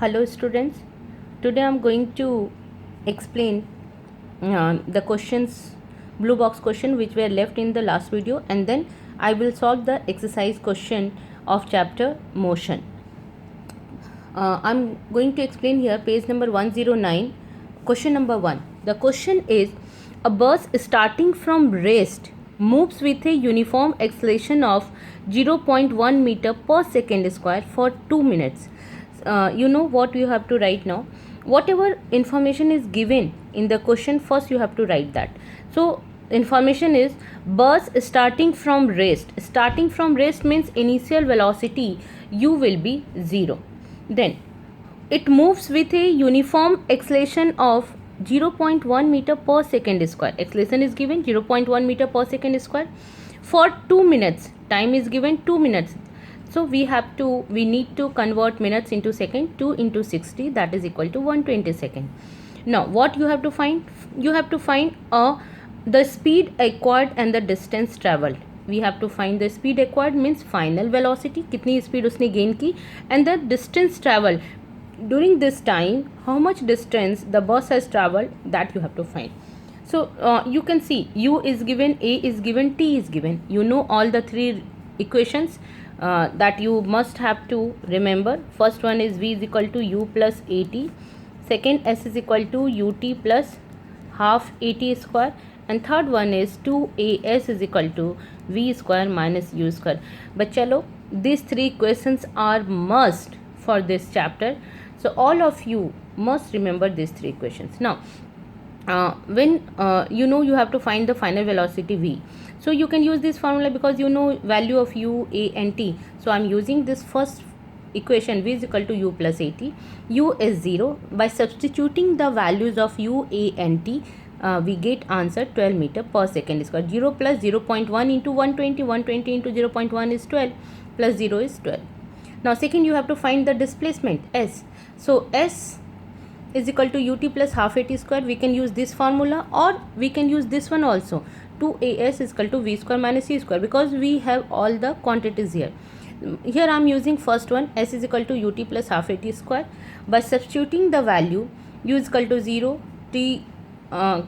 Hello students, today I am going to explain the questions, blue box question which were left in the last video, and then I will solve the exercise question of chapter motion. I am going to explain here page number 109, question number 1. The question is, a bus starting from rest moves with a uniform acceleration of 0.1 meter per second square for 2 minutes. You know what you have to write now. Whatever information is given in the question, first you have to write that. So information is bus starting from rest. Starting from rest means initial velocity u will be 0. Then it moves with a uniform acceleration of 0.1 meter per second square. Acceleration is given 0.1 meter per second square for 2 minutes. Time is given 2 minutes. So we need to convert minutes into second. 2 into 60, that is equal to 120 second. Now what you have to find? You have to find the speed acquired and the distance traveled. We have to find the speed acquired means final velocity, कितनी speed उसने gain की, and the distance traveled during this time, how much distance the bus has traveled, that you have to find. So you can see u is given, a is given, t is given. You know all the three equations that you must have to remember. First one is v is equal to u plus at. Second, s is equal to ut plus half at square. And third one is 2as is equal to v square minus u square. But chalo, these three equations are must for this chapter. So all of you must remember these three equations. Now when you have to find the final velocity v, so you can use this formula because you know value of u, a and t. So I am using this first equation, v is equal to u plus at. U is 0. By substituting the values of u, a and t, we get answer 12 meter per second square. 0 plus 0.1 into 120, 120 into 0.1 is 12, plus 0 is 12. Now second, you have to find the displacement s. So s is equal to ut plus half at square. We can use this formula, or we can use this one also. 2as is equal to v square minus c square, because we have all the quantities here. Here I am using first one, s is equal to ut plus half at square. By substituting the value, u is equal to 0, t 0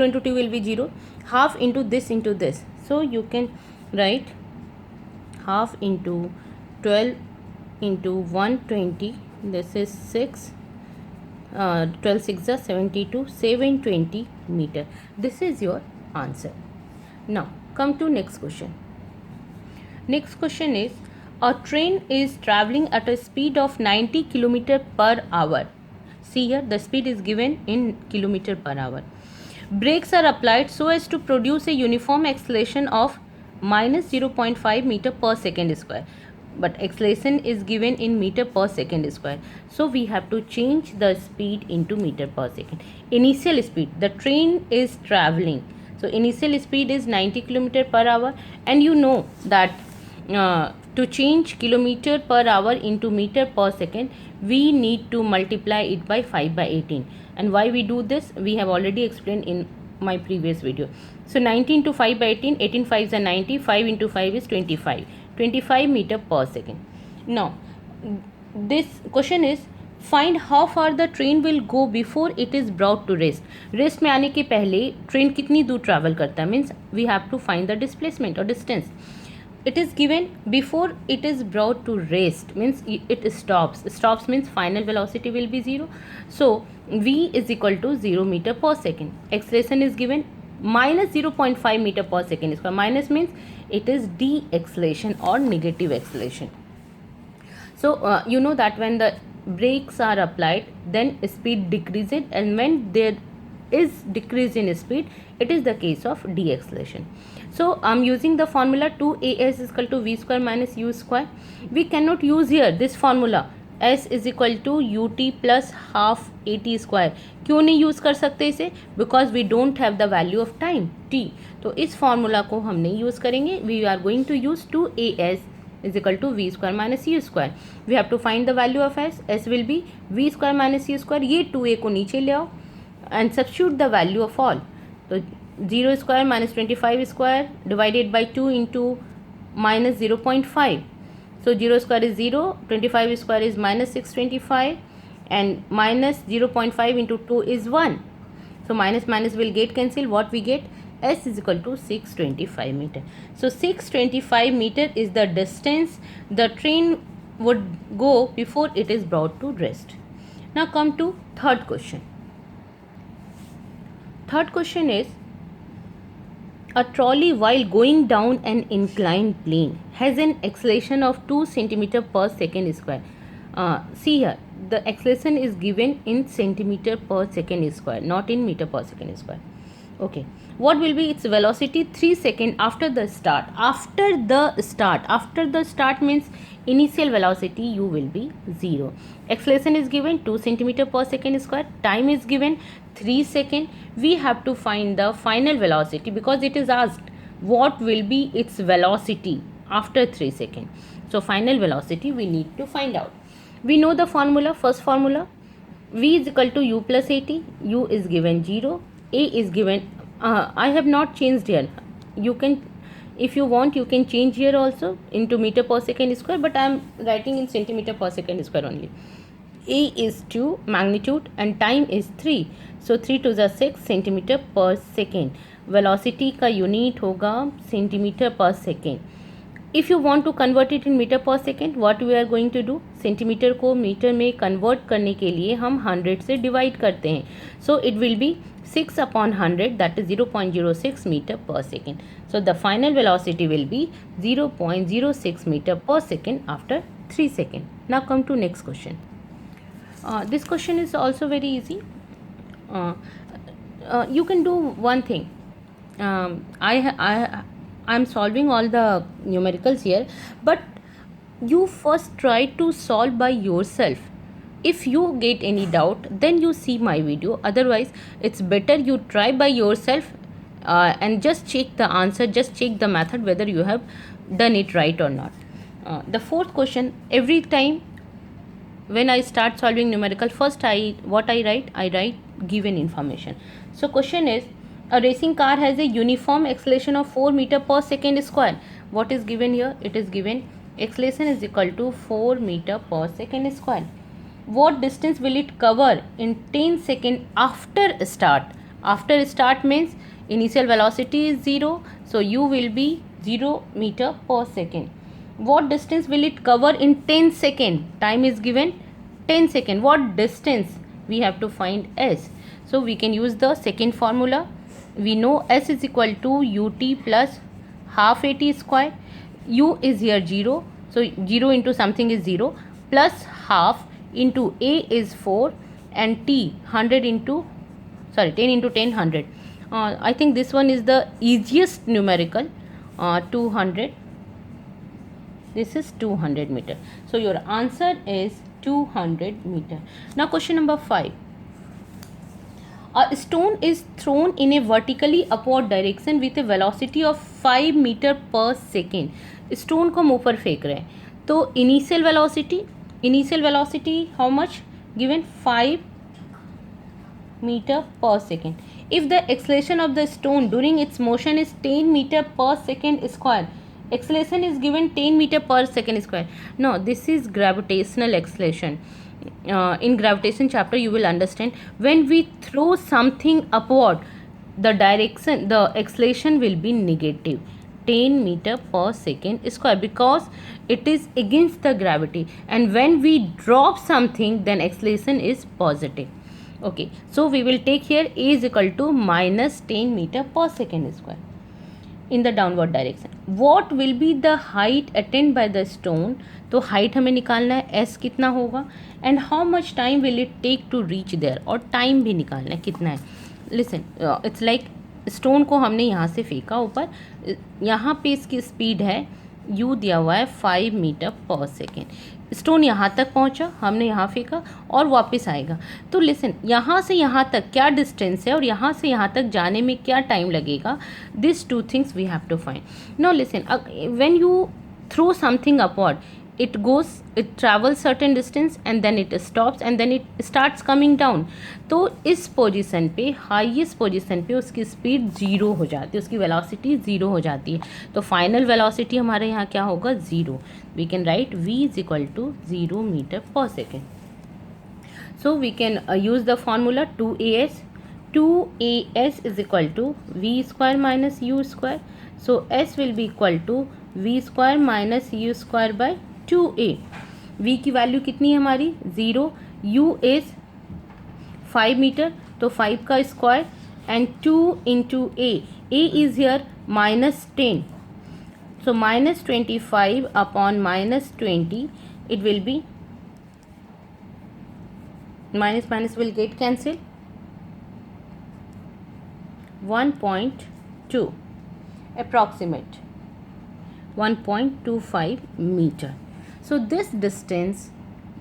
into t will be 0, half into this into this. So you can write half into 12 into 120, this is 6, 12 6 is 72, 720 meter. This is your answer. Now come to next question. Next question is, a train is traveling at a speed of 90 km per hour. See here, the speed is given in kilometer per hour. Brakes are applied so as to produce a uniform acceleration of minus 0.5 meter per second square. But acceleration is given in meter per second square. So we have to change the speed into meter per second. Initial speed, the train is traveling. So initial speed is 90 km per hour, and you know that to change kilometer per hour into meter per second, we need to multiply it by 5 by 18. And why we do this, we have already explained in my previous video. So 90 into 5 by 18, 18 5s are 90, 5 into 5 is 25. 25 meter per second. Now this question is, find how far the train will go before it is brought to rest. Rest में आने के पहले train कितनी दूर travel करता है, means we have to find the displacement और distance. It is given before it is brought to rest, means it stops. Stops means final velocity will be 0. So v is equal to 0 meter per second. Acceleration is given minus 0.5 meter per second square. Minus means it is de-acceleration or negative acceleration. So you know that when the brakes are applied, then speed decreases, and when there is decrease in speed, it is the case of de-acceleration. So I am using the formula 2as is equal to v square minus u square. We cannot use here this formula s is equal to ut plus half at square. क्यों नहीं use कर सकते इसे? Because we don't have the value of time t. तो इस formula को हम नहीं यूज़ करेंगे. We are going to use 2as is equal to v square minus u square. We have to find the value of s. S will be v square minus u square. ये 2a को नीचे ले आओ and substitute the value of all. तो 0 square minus 25 square divided by 2 into minus 0.5. So 0 square is 0, 25 square is minus 625, and minus 0.5 into 2 is 1. So minus minus will get cancelled. What we get? S is equal to 625 meter. So 625 meter is the distance the train would go before it is brought to rest. Now come to third question. Third question is, a trolley while going down an inclined plane has an acceleration of 2 centimeter per second square. See here, the acceleration is given in centimeter per second square, not in meter per second square. Okay, what will be its velocity 3 seconds after the start? After the start means initial velocity u will be 0. Acceleration is given 2 centimeter per second square. Time is given 3 seconds. We have to find the final velocity because it is asked what will be its velocity after 3 seconds. So final velocity we need to find out. We know the formula. First formula, v is equal to u plus at. U is given 0. A is given, I have not changed here. You can, if you want, you can change here also into meter per second square, but I am writing in centimeter per second square only. A is 2 magnitude and time is 3. So 3 to the 6 centimeter per second. Velocity का unit होगा centimeter per second. If you want to convert it in meter per second, what we are going to do? Centimetre को metre में convert करने के लिए हम 100 से divide करते हैं. So it will be 6 upon 100, that is 0.06 meter per second. So the final velocity will be 0.06 meter per second after 3 seconds. Now come to next question. This question is also very easy. You can do one thing. I'm solving all the numericals here, but you first try to solve by yourself. If you get any doubt, then you see my video. Otherwise, it's better you try by yourself and just check the answer, just check the method whether you have done it right or not. The fourth question, every time when I start solving numerical, first I write given information. So question is, a racing car has a uniform acceleration of 4 meter per second square. What is given here? It is given acceleration is equal to 4 meter per second square. What distance will it cover in 10 seconds after start? After start means initial velocity is 0. So u will be 0 meter per second. What distance will it cover in 10 seconds? Time is given 10 seconds. What distance? We have to find s. So we can use the second formula. We know s is equal to ut plus half at square. U is here 0. So 0 into something is 0 plus half into a is 4 and t 10 into 10 100. I think this one is the easiest numerical. 200. This is 200 meter. So your answer is 200 meter. Now question number 5. A stone is thrown in a vertically upward direction with a velocity of 5 meter per second. Stone को हम ऊपर फेंक रहे हैं, तो initial velocity how much given 5 meter per second. If the acceleration of the stone during its motion is 10 meter per second square, acceleration is given 10 meter per second square. No, this is gravitational acceleration. In gravitation chapter you will understand, when we throw something upward, the acceleration will be negative 10 meter per second square because it is against the gravity, and when we drop something then acceleration is positive. Okay, so we will take here a is equal to minus 10 meter per second square in the downward direction. What will be the height attained by the stone? तो height हमें निकालना है, s कितना होगा and how much time will it take to reach there, और time भी निकालना है कितना है. लिसन, इट्स लाइक स्टोन को हमने यहाँ से फेंका ऊपर, यहाँ पे इसकी स्पीड है u दिया हुआ है 5 मीटर पर सेकेंड. स्टोन यहाँ तक पहुँचा, हमने यहाँ फेंका और वापस आएगा. तो लिसन, यहाँ से यहाँ तक क्या डिस्टेंस है और यहाँ से यहाँ तक जाने में क्या टाइम लगेगा, this 2 things we have to find. Now listen, when you throw something upward, it travels certain distance and then it stops and then it starts coming down. तो इस पोजीशन पे, हाईएस्ट पोजीशन पे उसकी speed zero हो जाती है, उसकी velocity zero हो जाती है. तो फाइनल वेलोसिटी हमारे यहाँ क्या होगा, zero. We can write v is equal to 0 metre per second. So we can use the formula 2as. 2as is equal to v square minus u square. So s will be equal to v square minus u square by 2a. v की value कितनी है हमारी, 0. u is 5 metre, तो 5 का square and 2 into a. a is here minus 10. So minus 25 upon minus 20, it will be minus minus will get cancelled. 1.2 approximate 1.25 meter. So this distance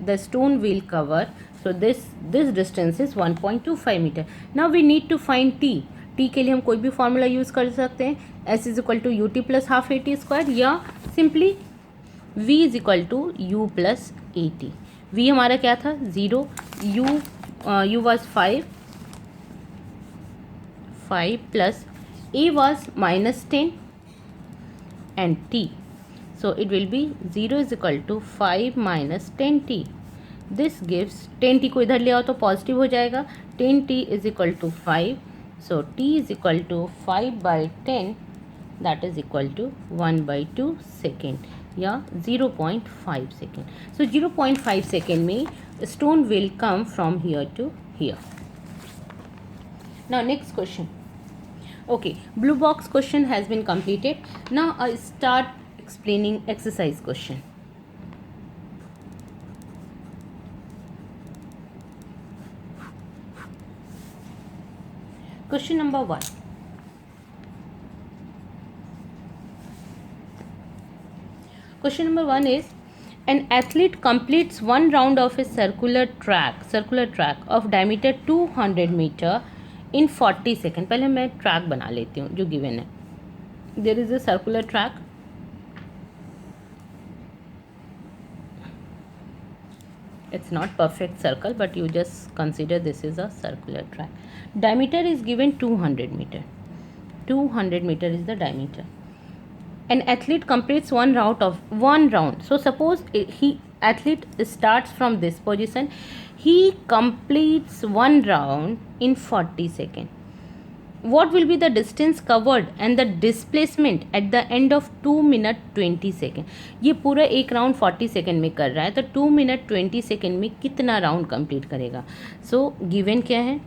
the stone will cover. So this distance is 1.25 meter. Now we need to find t. t के लिए हम कोई भी formula use कर सकते हैं. s is equal to u t plus half a t square, या simply v is equal to u plus a t. v हमारा क्या था, 0. u was 5 plus a was minus 10 and t. So it will be 0 is equal to 5 minus 10t. This gives 10t को इधर ले आओ तो positive हो जाएगा. 10t is equal to 5. So t is equal to 5 by 10, that is equal to 1 by 2 second या 0.5 second. So 0.5 second में stone will come from here to here. Now next question. Okay, blue box question has been completed. Now I start explaining exercise question. Question number 1. Question number 1 is, an athlete completes one round of a circular track of diameter 200 meter in 40 seconds. पहले मैं track बना लेती हूँ जो given है. There is a circular track. It's not perfect circle, but you just consider this is a circular track. Diameter is given 200 meter. 200 meter is the diameter. An athlete completes one round. So suppose athlete starts from this position. He completes one round in 40 seconds. What will be the distance covered and the displacement at the end of 2 minute 20 second. ये पूरा एक round 40 second में कर रहा है, तो 2 minute 20 second में कितना राउंड कंप्लीट करेगा. सो गिवन क्या है,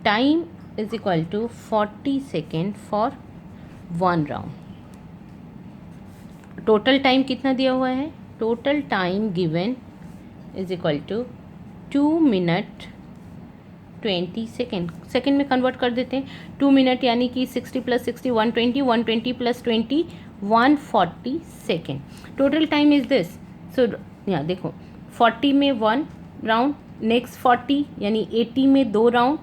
time is equal to 40 second for one round. Total time कितना दिया हुआ है, total time given is equal to 2 minute 20 second में कन्वर्ट कर देते हैं. 2 मिनट यानी कि 60 plus 60 120, 120 plus 20 140 second. Total time is this. So यहाँ देखो, 40 में 1 राउंड, नेक्स्ट 40 यानी 80 में 2 राउंड,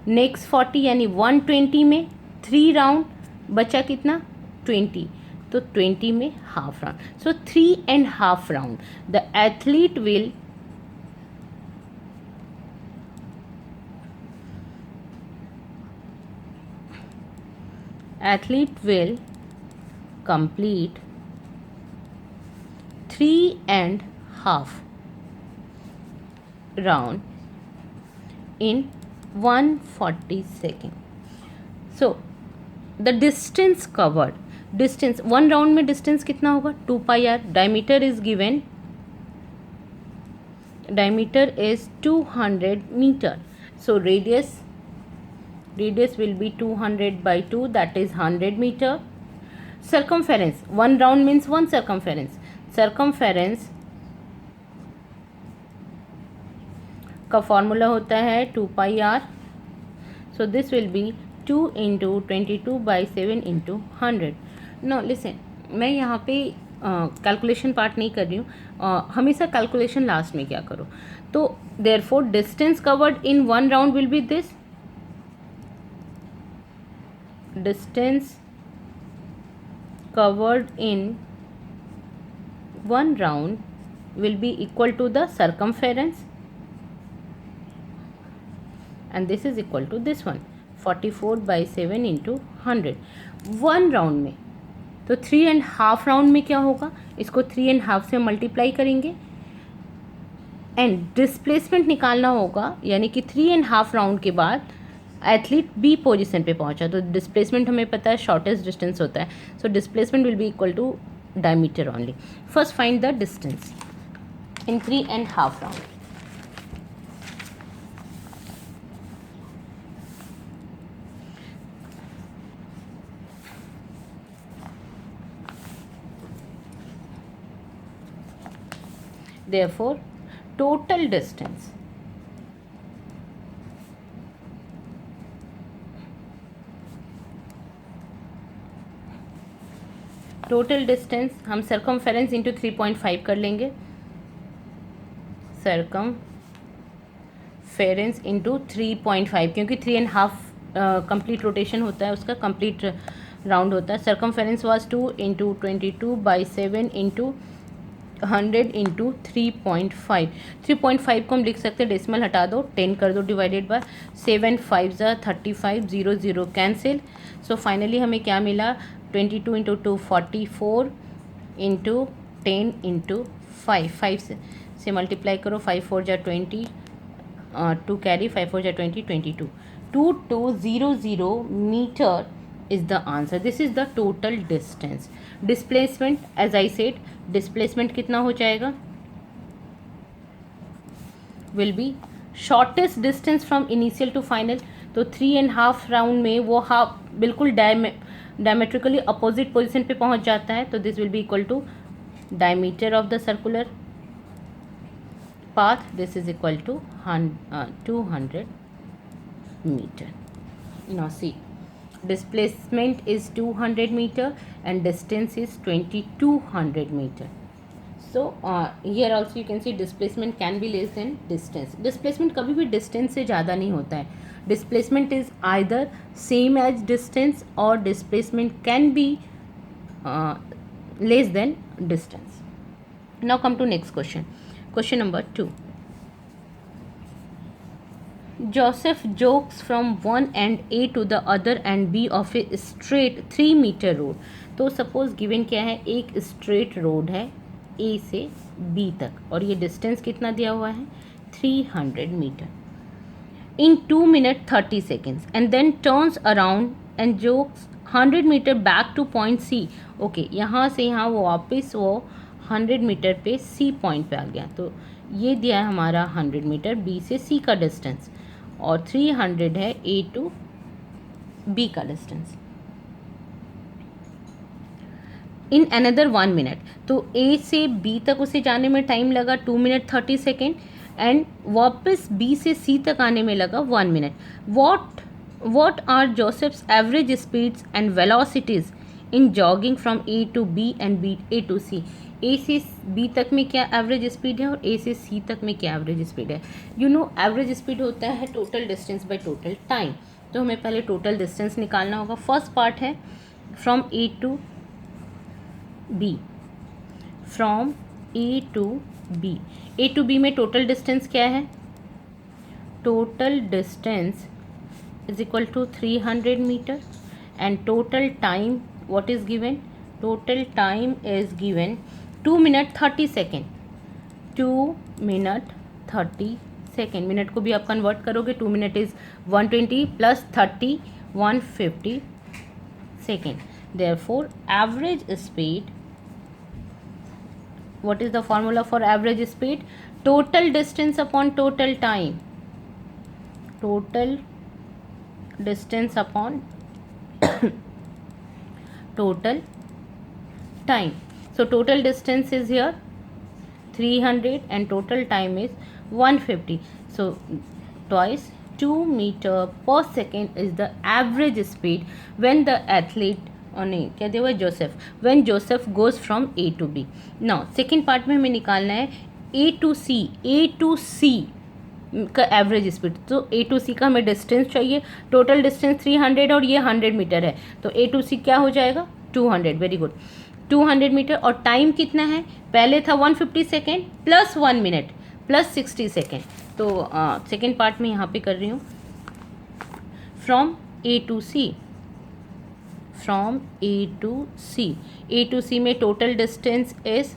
नेक्स्ट 40 यानी 120 में 3 राउंड, बचा कितना 20, तो 20 में half round. So 3.5 round the athlete will complete 3.5 round in 140 seconds. So the distance covered, distance one round में distance कितना होगा, 2 pi r. diameter is given, diameter is 200 meter. So radius will be 200 by 2, that is 100 meter. Circumference, one round means one circumference. Circumference का formula होता है 2 pi r. So this will be 2 into 22 by 7 into 100. Now listen, मैं यहाँ पे calculation part नहीं कर रही हूँ. हमेशा कैलकुलेशन लास्ट में क्या करो. तो therefore distance covered in one round will be this. Distance covered in 1 round will be equal to the circumference, and this is equal to this one 44/7 into 100 1 round में। तो 3.5 राउंड में क्या होगा, इसको 3.5 से मल्टीप्लाई करेंगे एंड डिस्प्लेसमेंट निकालना होगा, यानी कि 3.5 राउंड के बाद एथलीट बी पोजीशन पे पहुंचा। तो डिस्प्लेसमेंट हमें पता है शॉर्टेस्ट डिस्टेंस होता है, so displacement will be equal to diameter only. First find the distance in 3.5 round. Therefore, total distance हम सर्कमफेरेंस इंटू 3.5 कर लेंगे, सर्कमफेरेंस इंटू 3.5, क्योंकि 3.5 कंप्लीट रोटेशन होता है, उसका कंप्लीट राउंड होता है। Circumference was 2 into 22/7 into 100 into 3.5। 3.5 को हम लिख सकते हैं, डेसिमल हटा दो, 10 कर दो divided by 7 5 35, 0 0 cancel. So finally हमें क्या मिला, 22 इंटू 2 44 इंटू 10 इंटू 5 से मल्टीप्लाई करो, 5 4 जा 20, 2 कैरी, 5 4 जा 20, 22, 2200 metre is the answer. This is the total distance. Displacement, as I said, displacement कितना हो जाएगा, will be shortest distance from initial to final। तो 3.5 राउंड में वो हाफ बिल्कुल डायमेट्रिकली अपोजिट पोजिशन पे पहुंच जाता है, तो this will be equal to diameter of the circular path, this is equal to 200 metre. Now see, displacement is 200 meter and distance is 2200 meter. So here also you can see displacement can be less than distance. Displacement कभी भी distance से ज़्यादा नहीं होता है. Displacement is either same as distance or displacement can be less than distance. Now come to next question. Question number 2. Joseph jogs from one end A to the other end B of a straight 3 meter road. तो suppose given क्या है, एक straight road है A से B तक और ये distance कितना दिया हुआ है, 300 metre, in 2 minutes 30 seconds and then turns around and jogs 100 metre back to point C. Okay, यहाँ से यहाँ वो वापस वो 100 मीटर पे C पॉइंट पे आ गया। तो ये दिया है हमारा 100 मीटर B से C का डिस्टेंस और 300 है A टू B का डिस्टेंस इन अनदर 1 minute। तो A से B तक उसे जाने में टाइम लगा 2 minutes 30 seconds एंड वापस B से C तक आने में लगा 1 minute। What are Joseph's average speeds and velocities in jogging from A to B and A to C? A से B तक में क्या एवरेज स्पीड है और A से C तक में क्या एवरेज स्पीड है। यू नो एवरेज स्पीड होता है total distance by total time. तो हमें पहले टोटल डिस्टेंस निकालना होगा। फर्स्ट पार्ट है from A to B, from A to B। A to B में टोटल डिस्टेंस क्या है, total distance is equal to 300 meter and total time what is given, total time is given 2 minutes 30 second, 2 minutes 30 second। Minute को भी आप convert करोगे, 2 minutes is 120 plus 30 150 second। therefore average speed, what is the formula for average speed, total distance upon total time, total distance upon total time। so total distance is here 300 and total time is 150, so twice 2 meter per second is the average speed when the athlete नहीं क्या दिया हुआ है, Joseph, when Joseph goes from A to B। now second part में हमें निकालना है A to C का एवरेज स्पीड। तो A टू C का हमें डिस्टेंस चाहिए, टोटल डिस्टेंस 300 और ये 100 मीटर है, तो A टू C क्या हो जाएगा 200। Very good, 200 metre. और टाइम कितना है, पहले था 150 second plus 1 minute plus 60 second. तो सेकेंड पार्ट में यहाँ पे कर रही हूँ। From A to C, from A to C, A to C में total distance is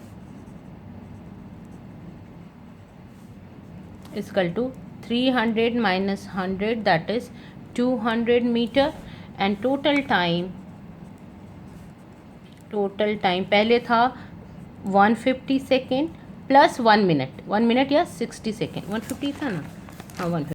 equal to 300 minus 100, that is 200 meter, and total time पहले था 150 सेकेंड प्लस 1 मिनट, 1 मिनट या 60 सेकेंड, 150 था ना, हाँ 150।